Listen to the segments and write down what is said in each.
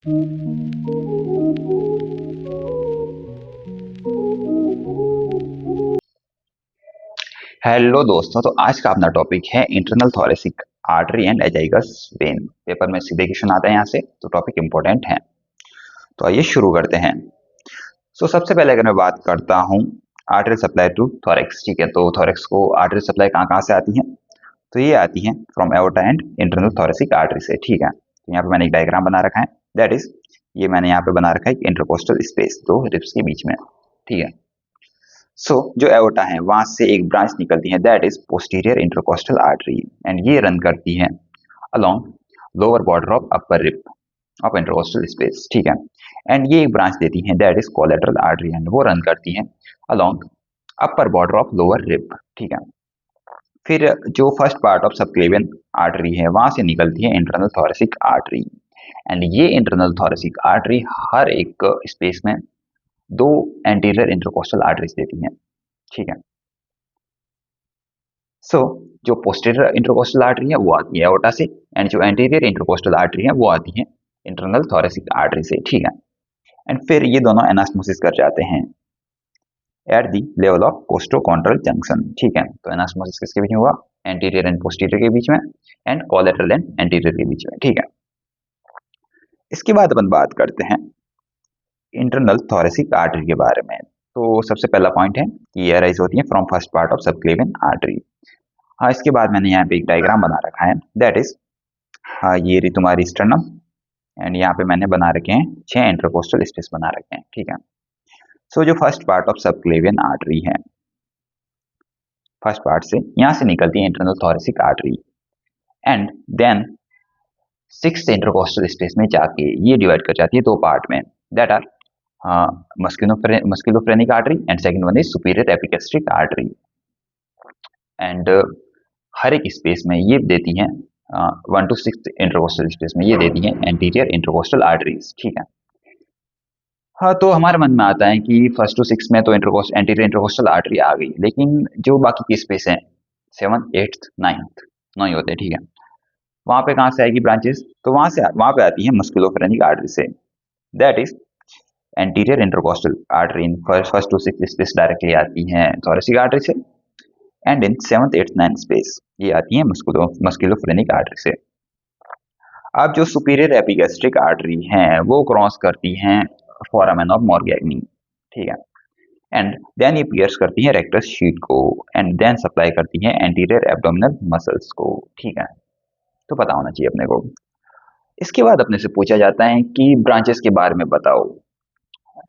Hello दोस्तों, तो आज का अपना टॉपिक है internal thoracic artery and azygos when. Paper में सीधे क्वेश्चन आता है यहाँ से, तो टॉपिक इंपॉर्टेंट है। तो आइए शुरू करते हैं। सबसे पहले अगर मैं बात करता हूँ आर्टरी सप्लाई टू थोरेक्स, ठीक है। तो थोरेक्स को आर्टरी सप्लाई कहाँ कहाँ से आती है? तो ये आती है from aorta and internal thoracic artery से, ठीक है। तो यहाँ पे मैंने एक डायग्राम बना रखा है, दैट इज ये मैंने यहाँ पे बना रखा है इंटरकोस्टल स्पेस दो रिब्स के बीच में, ठीक है। जो एओर्टा है वहां से एक ब्रांच निकलती है, that is posterior intercostal artery, and ये रन करती है along lower border of upper rib of intercostal space, ठीक है। एंड ये एक ब्रांच देती है, that is collateral artery, and वो रन करती है along upper border of lower rib, ठीक है। फिर जो first part of subclavian artery है वहां से निकलती है इंटरनल थोरेसिक आर्टरी, एंड ये इंटरनल थोरेसिक आर्टरी हर एक स्पेस में दो एंटीरियर इंटरकोस्टल आर्टरीज देती हैं, ठीक है। जो पोस्टीरियर इंटरकोस्टल आर्टरी है वो आती है एओर्टा से, एंड जो एंटीरियर इंटरकोस्टल आर्टरी है वो आती है इंटरनल थोरेसिक आर्टरी से, ठीक है। एंड फिर ये दोनों एनास्मोसिस कर जाते हैं at the level of costochondral junction, ठीक है। तो एनास्मोसिस किसके बीच में हुआ? एंटीरियर एंड पोस्टीरियर के बीच में, एंड कोलेटरल एंड एंटीरियर के बीच में, ठीक है। इसके बाद अपन बात करते हैं इंटरनल थोरेसिक आर्टरी के बारे में। तो सबसे पहला पॉइंट है कि ये अराइज होती है from first part of subclavian artery. हाँ, इसके बाद मैंने यहाँ पे एक डायग्राम बना रखा है, दैट इज हाँ ये रही तुम्हारी स्टर्नम, एंड यहाँ पे मैंने बना रखे हैं 6 इंटरकोस्टल स्पेस बना रखे हैं, ठीक है। जो first part of subclavian artery है, फर्स्ट पार्ट से यहाँ से निकलती है internal thoracic artery, and then 6 intercostal space में जाके ये डिवाइड कर जाती है दो पार्ट में, that are musculophrenic artery and second one is superior epigastric artery. And हर एक स्पेस में ये देती हैं 1 to 6 इंटरकोस्टल स्पेस में ये देती हैं एंटीरियर इंटरकोस्टल आर्टरीज, ठीक है। हाँ, तो हमारे मन में आता है कि फर्स्ट टू सिक्स में तो एंटीरियर इंटरकोस्टल आर्टरी आ गई, लेकिन जो बाकी की स्पेस है 7th 8th 9th 9 ही होते हैं, ठीक है। वहां पे कहाँ से आएगी ब्रांचेस? तो वहां पे आती है मस्कुलोफ्रेनिक आर्टरी से, that is anterior intercostal artery in first to six space directly आती है थोरेसिक आर्टरी से, and in 7th 8th 9th space ये आती है मस्कुलोफ्रेनिक आर्टरी से। अब जो सुपीरियर एपिगैस्ट्रिक आर्टरी हैं वो क्रॉस करती हैं फोरामेन ऑफ मॉर्गेग्नी, ठीक है। एंड देन ये पियर्स करती है रेक्टस शीट को, एंड देन सप्लाई करती है एंटीरियर एब्डोमिनल मसल्स को, ठीक है। तो पता होना चाहिए अपने को। इसके बाद अपने से पूछा जाता है कि ब्रांचेस के बारे में बताओ,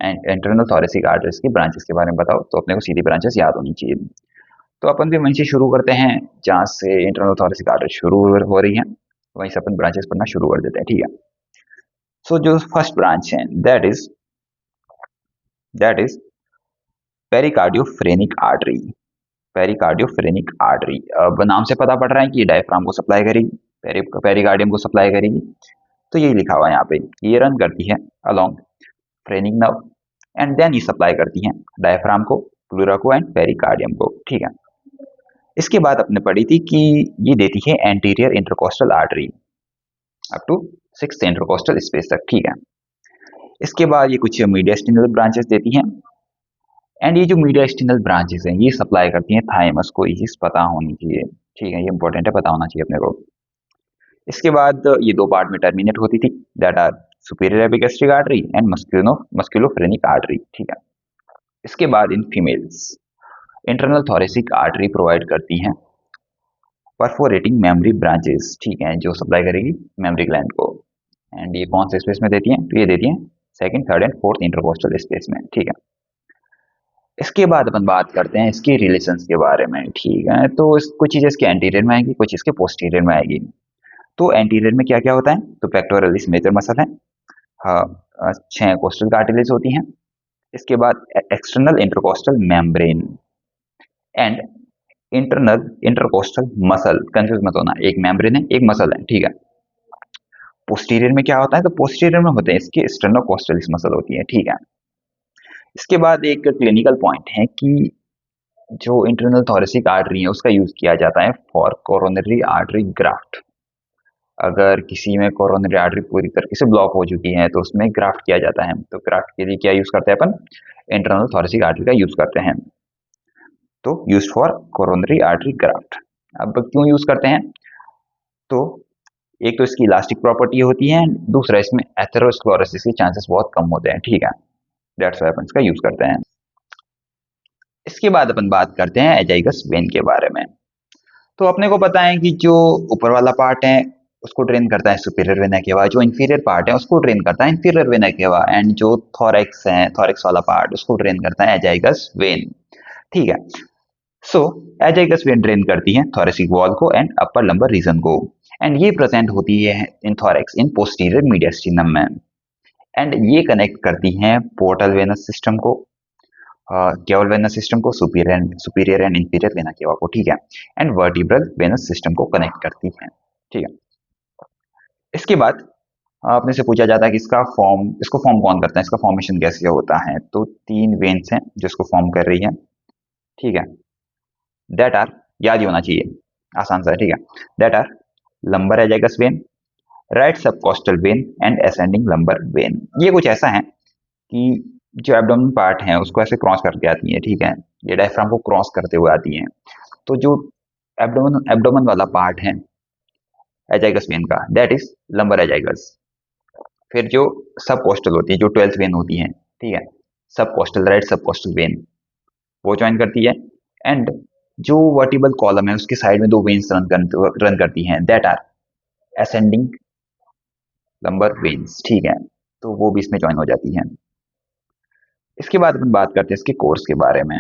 इंटरनल थोरेसिक आर्टरीज की ब्रांचेस के बारे में बताओ। तो अपने को सीधी ब्रांचेस याद होनी चाहिए। तो अपन भी वहीं से शुरू करते हैं जहाँ से इंटरनल थोरेसिक आर्टरी शुरू हो रही है, वहीं से अपन ब्रांचेस पढ़ना शुरू कर देते हैं, ठीक है। जो फर्स्ट ब्रांच है दैट इज पेरिकार्डियोफ्रेनिक आर्टरी। पेरिकार्डियोफ्रेनिक आर्टरी, अब नाम से पता पड़ रहा है कि डायफ्राम को सप्लाई करेगी, पेरिकार्डियम को सप्लाई करेगी। तो यही लिखा हुआ है यहाँ पे, ये रन करती है along phrenic nerve, and then ये सप्लाई करती है डायफ्राम को, प्लूरा को एंड पेरिकार्डियम को, ठीक है। इसके बाद आपने पढ़ी थी कि ये देती है anterior intercostal artery up to 6th intercostal space तक, ठीक है। इसके बाद ये कुछ मीडियास्टिनल ब्रांचेस देती हैं, एंड ये जो मीडियास्टिनल ब्रांचेस हैं ये सप्लाई करती हैं थाइमस को, ये पता होनी चाहिए, ठीक है। ये इंपॉर्टेंट है, पता होना चाहिए अपने को। इसके बाद ये दो पार्ट में टर्मिनेट होती थी, that are superior epigastric artery and musculophrenic artery, ठीक है। इसके बाद in females internal thoracic artery provide करती हैं परफोरेटिंग मेमोरी ब्रांचेस, ठीक है, जो सप्लाई करेगी मेमोरी ग्लैंड को। एंड ये कौन से स्पेस में देती हैं? तो ये देती हैं 2nd 3rd and 4th intercostal space में, ठीक है। इसके बाद अपन बात करते हैं इसके रिलेशंस के बारे में, ठीक है। तो कुछ चीजें इसके एंटीरियर में आएगी, कुछ इसके पोस्टीरियर में आएगी। तो एंटीरियर में क्या क्या होता है? तो पेक्टोरलिस मेजर मसल है, हाँ 6 कोस्टल कार्टिलेज होती हैं। इसके बाद external intercostal membrane and internal intercostal muscle, confuse मत होना, एक मेम्ब्रेन है एक मसल है, ठीक है। पोस्टीरियर में क्या होता है? तो पोस्टीरियर में होते हैं इसके स्टेर्नोकोस्टलिस मसल होती है, ठीक है। इसके बाद एक क्लिनिकल पॉइंट है कि जो इंटरनल थोरेसिक आर्टरी है उसका यूज किया जाता है फॉर कोरोनरी आर्टरी ग्राफ्ट। अगर किसी में कोरोनरी आर्टरी पूरी तरीके से ब्लॉक हो चुकी है तो उसमें ग्राफ्ट किया जाता है। तो ग्राफ्ट के लिए क्या यूज करते हैं अपन? इंटरनल थोरेसिक आर्टरी का यूज करते हैं। तो use for coronary artery graft. अब क्यों यूज करते हैं? तो एक तो इसकी इलास्टिक प्रॉपर्टी होती है, दूसरा इसमें एथेरोस्क्लेरोसिस के चांसेस बहुत कम होते हैं। ठीक है, दैट्स व्हाई अपन इसका यूज करते हैं। इसके बाद अपन बात करते हैं एजाइगस वेन के बारे में। तो अपने को पता है कि जो ऊपर वाला पार्ट है उसको ड्रेन करता है सुपीरियर वेना केवा, जो इंफीरियर पार्ट है उसको ड्रेन करता है इंफीरियर वेना केवा, एंड जो थोरैक्स है, थोरैक्स वाला पार्ट, उसको ड्रेन करता है एजाइगस वेन। ठीक है, सो एजाइगस वेन ड्रेन करती है थोरेसिक वॉल को एंड अपर लंबर रीजन को, एंड ये प्रेजेंट होती है इन थोरैक्स इन पोस्टीरियर मीडियस्टिनम में, एंड ये कनेक्ट करती हैं पोर्टल वेनस सिस्टम को, केवल वेनस सिस्टम को, superior and inferior vena cava को। ठीक है, एंड वर्टिब्रल वेनस सिस्टम को कनेक्ट करती है। ठीक है, इसके बाद आपने से पूछा जाता है कि इसको फॉर्म कौन करता है, इसका फॉर्मेशन कैसे होता है? तो 3 वेन्स हैं जो इसको फॉर्म कर रही है। ठीक है, दैट आर, याद ही होना चाहिए, आसान सा है। ठीक है, that are lumbar azygos vein, right subcostal vein and ascending lumbar vein. ये कुछ ऐसा है कि जो एब्डोमेन पार्ट है उसको ऐसे क्रॉस करके आती है। ठीक है, ये डायफ्राम को क्रॉस करते हुए आती है। तो जो एब्डोमेन वाला पार्ट है एजाइगस वेन का, दैट इज लंबर एजाइगस। फिर जो सब कोस्टल होती है, जो 12th वेन होती है, ठीक है, सब कोस्टल, राइट सब कोस्टल वेन, वो ज्वाइन करती है। एंड जो वर्टिबल कॉलम है उसके साइड में 2 वेन्स रन करती हैं, that are ascending lumbar veins. ठीक है, तो वो भी इसमें ज्वाइन हो जाती है। इसके बाद अपन बात करते हैं इसके कोर्स के बारे में।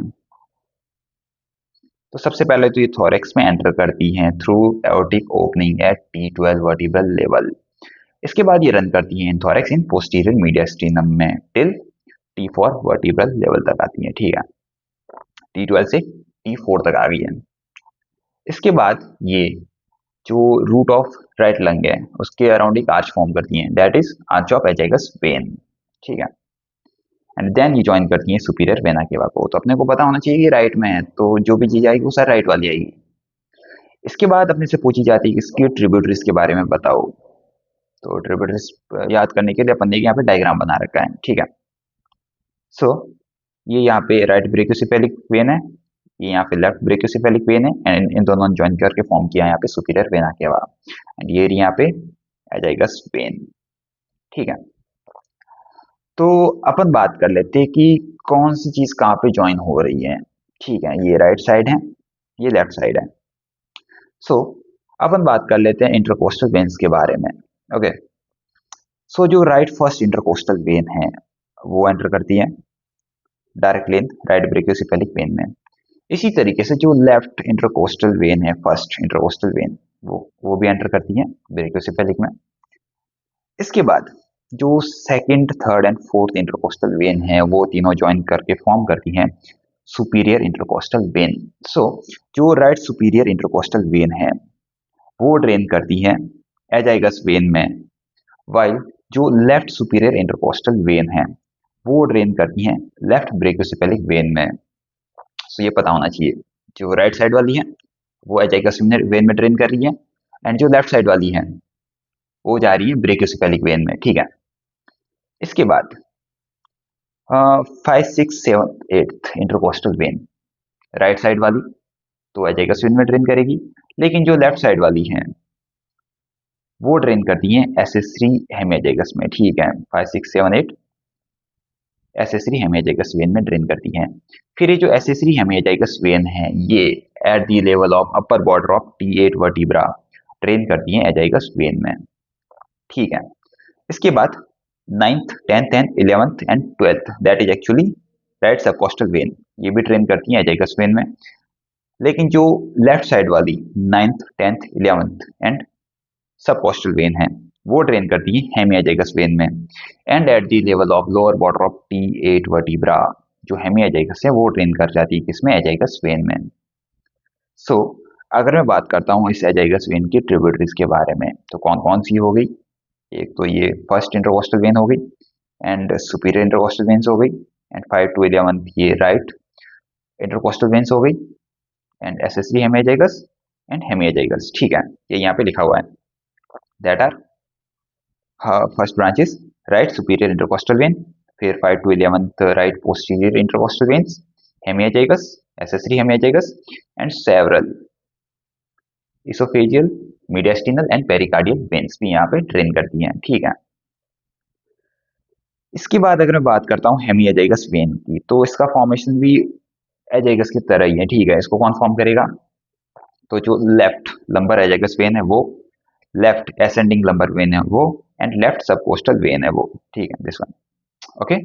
तो सबसे पहले तो ये थोरैक्स में एंटर करती हैं through aortic opening eight T12 vertebral level. इसके बाद ये रन करती हैं थोरैक्स इन पोस्टीरियर मीडियस्टिनम में टिल T4 वर्टिब्रल लेवल तक आती है। ठीक है, T12 से T4 तक आ गई है। इसके बाद ये जो रूट ऑफ राइट लंग है उसके अराउंड एक आर्च फॉर्म करती हैं, that is arch of azygos when. ठीक है, एंड देन ये ज्वाइन करती हैं सुपीरियर वेना केवा को। तो अपने को पता होना चाहिए कि राइट में है, तो जो भी चीज आएगी वो सारी राइट वाली आएगी। इसके बाद अपने से पूछी जाती है कि इसकी ट्रिब्यूटरीज के बारे में बताओ। तो ट्रिब्यूटरीज याद करने के लिए अपन ने यहाँ पे डायग्राम बना रखा है। ठीक है, सो ये यहाँ पे राइट ब्रेकियोसेफेलिक वेन है, ये यहाँ पे लेफ्ट ब्रेकियोसेफेलिक वेन है, एंड इन दोनों ने ज्वाइन करके फॉर्म किया यहाँ पे सुपीरियर वेना केवा, एंड ये यहाँ पे एजाइगस वेन। ठीक है, तो अपन बात कर लेते हैं कि कौन सी चीज कहाँ पे ज्वाइन हो रही है। ठीक है, ये राइट साइड है, ये लेफ्ट साइड है। सो अपन बात कर लेते हैं इंटरकोस्टल वेन्स के बारे में। ओके, सो जो राइट फर्स्ट इंटरकोस्टल वेन है वो एंटर करती है directly in right brachiocephalic when में। इसी तरीके से जो लेफ्ट इंटरकोस्टल वेन है, फर्स्ट इंटरकोस्टल वेन, वो भी एंटर करती है ब्रेकियोसेफेलिक में। इसके बाद जो second, third and fourth intercostal when है वो तीनों ज्वाइन करके फॉर्म करती हैं सुपीरियर इंटरकोस्टल वेन। सो जो राइट सुपीरियर इंटरकोस्टल वेन है वो ड्रेन करती है एजाइगस वेन में, वाइल जो लेफ्ट सुपीरियर इंटरकोस्टल वेन है वो ड्रेन करती हैं लेफ्ट ब्रेकियोसेफेलिक वेन में। सो ये पता होना चाहिए, जो राइट साइड वाली है वो एजाइगस वेन में ड्रेन कर रही है, एंड जो लेफ्ट साइड वाली है वो जा रही है ब्रेकियोसेफेलिक वेन में। ठीक है, इसके बाद 5, 6, 7, 8 इंटरकोस्टल वेन, राइट साइड वाली तो एजाइगस वेन में ड्रेन करेगी, लेकिन जो लेफ्ट साइड वाली है वो ड्रेन करती हैं SS3 हेमिएजाइगस में। ठीक है, 5, 6, 7, 8 SS3 हेमिएजाइगस वेन में ड्रेन करती हैं। फिर ये जो SS3 हेमिएजाइगस वेन है ये eight the level of upper border of T8 vertebra drain करती हैं एजाइगस वेन में। ठीक है, इसके बाद 9th, 10th and 11th and 12th, that is actually right subcostal vein, ये भी ट्रेन करती है एजाइगस वेन में। लेकिन जो लेफ्ट साइड वाली 9th, 10th, 11th and सबकॉस्टल when है वो ट्रेन करती है हेमिएजाइगस वेन में, and eight the level of lower border of T8 vertebra जो हेमिएजाइगस है वो ट्रेन कर जाती है किसमें, एजाइगस वेन में। सो अगर मैं बात करता हूँ इस एजाइगस वेन की ट्रिब्यूटरीज के बारे में, तो कौन कौन सी हो गई? एक तो ये फर्स्ट इंटरकोस्टल वेन हो गई, एंड सुपीरियर इंटरकोस्टल वेन्स हो गई, एंड 5 to 11 ये राइट इंटरकोस्टल वेन्स हो गई, एंड SS3 हेमिएजाइगस एंड हेमिएजाइगस। ठीक है, ये यहाँ पे लिखा हुआ है। That are first branch is right superior intercostal vein, फिर 5 to 11th right posterior intercostal veins, hemiazygos, accessory hemiazygos and several oesophageal, mediastinal and pericardial veins भी यहाँ पे ड्रेन करती हैं। ठीक है, इसके बाद अगर मैं बात करता हूँ हेमियाजाइगस वेन की, तो इसका फॉर्मेशन भी एजाइगस की तरह ही है। ठीक है, इसको कौन फॉर्म करेगा? तो जो लेफ्ट लंबर एजाइगस वेन है वो, लेफ्ट एसेंडिंग लंबर वेन है वो, एंड लेफ्ट सबकोस्टल वेन है वो। ठीक है, दिस वन। ओके।